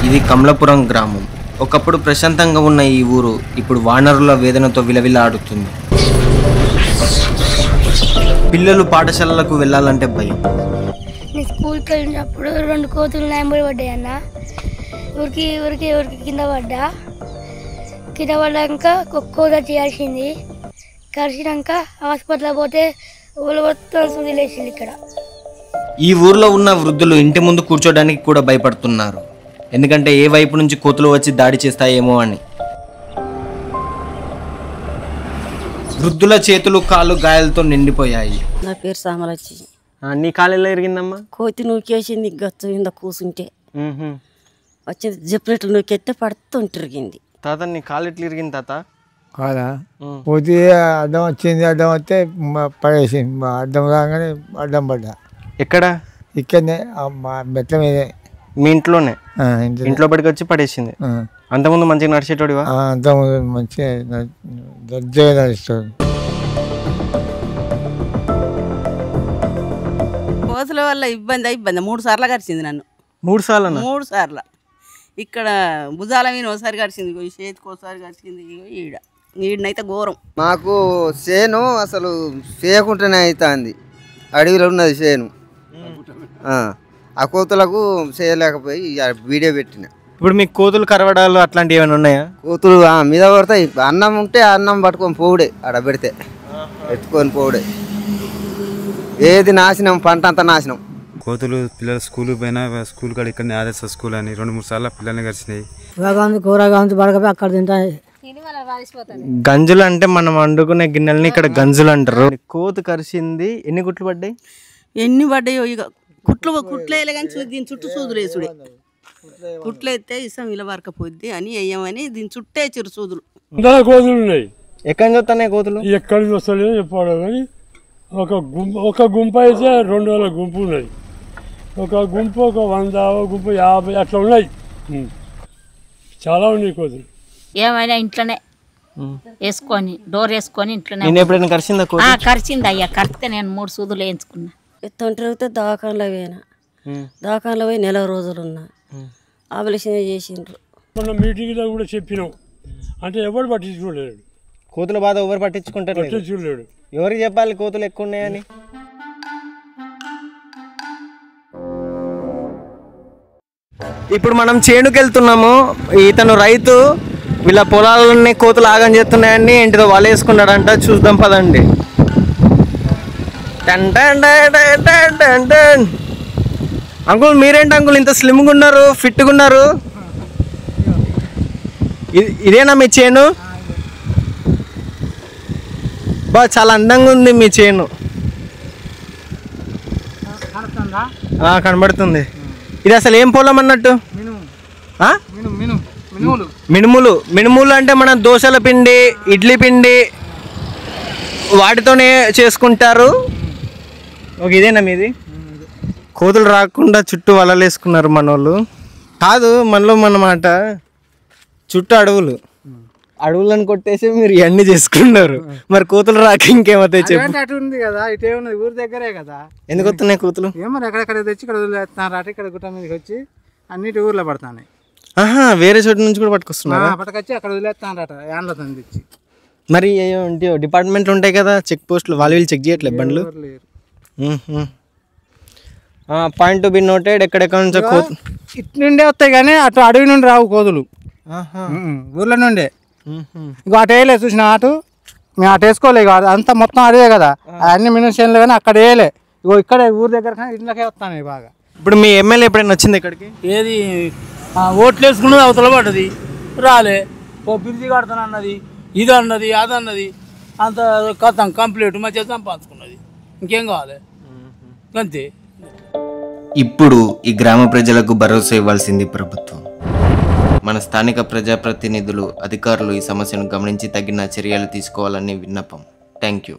ఇది కమలాపురం గ్రామం. ఒకప్పుడు ప్రశాంతంగా ఉన్న ఈ ఊరు ఇప్పుడు వానరుల వేదనతో విలవిల్లాడుతుంది. పిల్లలు పాఠశాలలకు వెళ్ళాలంటే భయం. స్కూల్కి వెళ్ళినప్పుడు 2 కోతులు నెంబర్ పడ్డాయి అన్న. ఊరికి కింద పడ్డాక కోత చేయాల్సింది. కలిసినాక హాస్పిటల్ పోతే ఊళ్ళో మొత్తం సుదిలేసింది. ఇక్కడ ఈ ఊర్లో ఉన్న వృద్ధులు ఇంటి ముందు కూర్చోడానికి కూడా భయపడుతున్నారు. ఎందుకంటే ఏ వైపు నుంచి కోతులు వచ్చి దాడి చేస్తాయేమో అని. వృద్ధుల చేతులు కాళ్ళు గాయాలతో నిండిపోయాయి. నా పేరు సామలచ్చి. నీ కాలు ఎలా ఎరిగిందమ్మా? కోతి నూకేసింది. గచ్చు కింద కూర్చుంటే వచ్చింది. చెప్పినట్లు నూకెత్తే పడుతుంటిరిగింది. తాత నీ కాలు ఎట్లా ఇరిగింది తాత? కాదా కోతి అడ్డం వచ్చింది. అడ్డం వస్తే పడేసింది. అడ్డం రాగానే అడ్డం పడ్డా. ఎక్కడ? ఇక్కడనే మెట్ల మీదే. మీ ఇంట్లోనే? ఇంట్లో బడికి వచ్చి పడేసింది. అంతకుముందు మంచిగా నడిచేటోడివా? అంతకుముందు మంచిగా దర్జాగా నడుస్తాడు. కోతుల వల్ల ఇబ్బంది 3 సార్లు కరిచింది నన్ను. 3 సార్లు? 3 సార్లు. ఇక్కడ భుజాల మీద ఒకసారి కరిచింది, చేతికి ఒకసారి కరిచింది. ఈడనైతే ఘోరం. మాకు చేను అసలు చేయకుండానే అవుతుంది. అడవిలో ఉన్నది చేను. ఆ కోతులకు చేయలేకపోయి వీడియో పెట్టిన. ఇప్పుడు మీకు కోతులు కరవడాలు అట్లాంటివి ఏమైనా ఉన్నాయా? కోతులు మీద పడతాయి. అన్నం ఉంటే అన్నం పట్టుకొని పోవుడే. ఆడ పెడితే ఎత్తుకొని పోవుడే. ఏది నాశనం, పంట అంతా నాశనం. కోతులు పిల్లలు స్కూల్ పోయినా స్కూల్ కాడ ఇక్కడ ఆదర్శ స్కూల్ అని 2-3 సార్లు పిల్లల్ని కలిసినాయి. అక్కడ తింటాయి. గంజులు అంటే మనం వండుకునే గిన్నెలని ఇక్కడ గంజులు అంటారు. కోతు కరిచింది. ఎన్ని గుట్లు పడ్డాయి? ఎన్ని పడ్డాయో. ఇక కుట్లు వేయలే కానీ దీని చుట్టూ సూదులు వేసుడే. కుట్లు అయితే ఇసం ఇలా వరకపోద్ది అని వేయమని దీని చుట్టే చిరు సూదులు. కోతులు ఉన్నాయి. ఎక్కడి నుంచి వస్తున్నాయి కోతులు? ఎక్కడికి వస్తలేదు చెప్పాడు కానీ ఒక గుంపు అయితే 200 గుంపు ఉన్నాయి. ఒక గుంపు 100, ఒక గుంపు 50 అట్లా ఉన్నాయి. చాలా ఉన్నాయి కోతులు. ఏమైనా ఇంట్లోనే వేసుకొని డోర్ వేసుకొని ఇంట్లోనే. ఎప్పుడైనా కరిచిందా? కరిచింది అయ్యా. కరిస్తే నేను 3 సూదులు వేయించుకున్నా. తొంటరిగితే దవాఖానలో పోయినా. దవాఖానలో పోయి 4 రోజులు ఉన్నా. ఆపరేషన్ చేసిండ్రు. మొన్న మీటింగ్లో కూడా చెప్పినాం. అంటే ఎవరు పట్టించుకోలేడు. కోతుల బాధ ఎవరు పట్టించుకుంటారు? ఎవరికి చెప్పాలి కోతులు ఎక్కువ ఉన్నాయని? ఇప్పుడు మనం చేనుకు వెళ్తున్నాము. ఇతను రైతు. వీళ్ళ పొలాలన్నీ కోతులు ఆగం చేస్తున్నాయని ఏంటిదో వాళ్ళు వేసుకున్నాడంట. చూద్దాం పదండి. అంకుల్ మీరేంటి అంకుల్ ఇంత స్లిమ్గా ఉన్నారు, ఫిట్గా ఉన్నారు? ఇదేనా మీ చేను? బా చాలా అందంగా ఉంది మీ చేను. కనబడుతుంది. ఇది అసలు ఏం పొలం అన్నట్టు? మినుములు అంటే మన దోశల పిండి, ఇడ్లీ పిండి వాటితోనే చేసుకుంటారు. ఓకే, ఇదేనా మీది? కోతులు రాకుండా చుట్టూ వలలు వేసుకున్నారు మనోళ్ళు. కాదు మనలో అన్నమాట. చుట్టూ అడవులను కొట్టేసి మీరు ఇవన్నీ చేసుకున్నారు. మరి కోతులు రాక ఇంకేమవుతాయి చెప్పు? అటు ఉంది కదా, ఇటే ఉన్నది ఊరి దగ్గరే కదా. ఎందుకు వస్తున్నాయి కోతులు? ఏమో ఎక్కడెక్కడ తెచ్చి ఇక్కడ వదిలేస్తున్నారు. అటు ఇక్కడ గుట్ట మీదకి వచ్చి అన్నిటి ఊర్లో పడుతున్నాయి. వేరే చోటు నుంచి కూడా పట్టుకొస్తున్నారు. పట్టుకొచ్చి అక్కడ వదిలేస్తున్నారట. యాన్లతో తెచ్చి. మరి డిపార్ట్మెంట్లు ఉంటాయి కదా, చెక్ పోస్టులు, వాళ్ళు చెక్ చేయట్లేదు బండ్లు. Point to be noted. ఎక్కడెక్కడ నుంచో కోతులు ఇటు నుండే వస్తాయి కానీ అటు అడవి నుండి రావు కోతులు. ఊర్ల నుండే. ఇక అటు వేయలే చూసిన. మేము అటు వేసుకోలే. ఇక అంతా మొత్తం అడిగే కదా. అన్ని మినిస్టర్లు కానీ అక్కడ వేయలే. ఇగో ఇక్కడ ఊరి దగ్గర కానీ ఇంట్లోకే వస్తాయి బాగా. ఇప్పుడు మీ ఎమ్మెల్యే ఎప్పుడైనా వచ్చింది ఇక్కడికి? ఏది ఓట్లు వేసుకున్నది అవతల పడ్డది, రాలే. ఓ బిర్జీ కడతాను అన్నది, ఇది అన్నది, అది అన్నది. అంత కథం కంప్లీట్ మంచిగా సంపాదించుకున్నది. ఇంకేం కావాలి? అంతే. ఇప్పుడు ఈ గ్రామ ప్రజలకు భరోసా ఇవ్వాల్సింది ప్రభుత్వం. మన స్థానిక ప్రజాప్రతినిధులు, అధికారులు ఈ సమస్యను గమనించి తగిన చర్యలు తీసుకోవాలని విన్నపం. Thank you.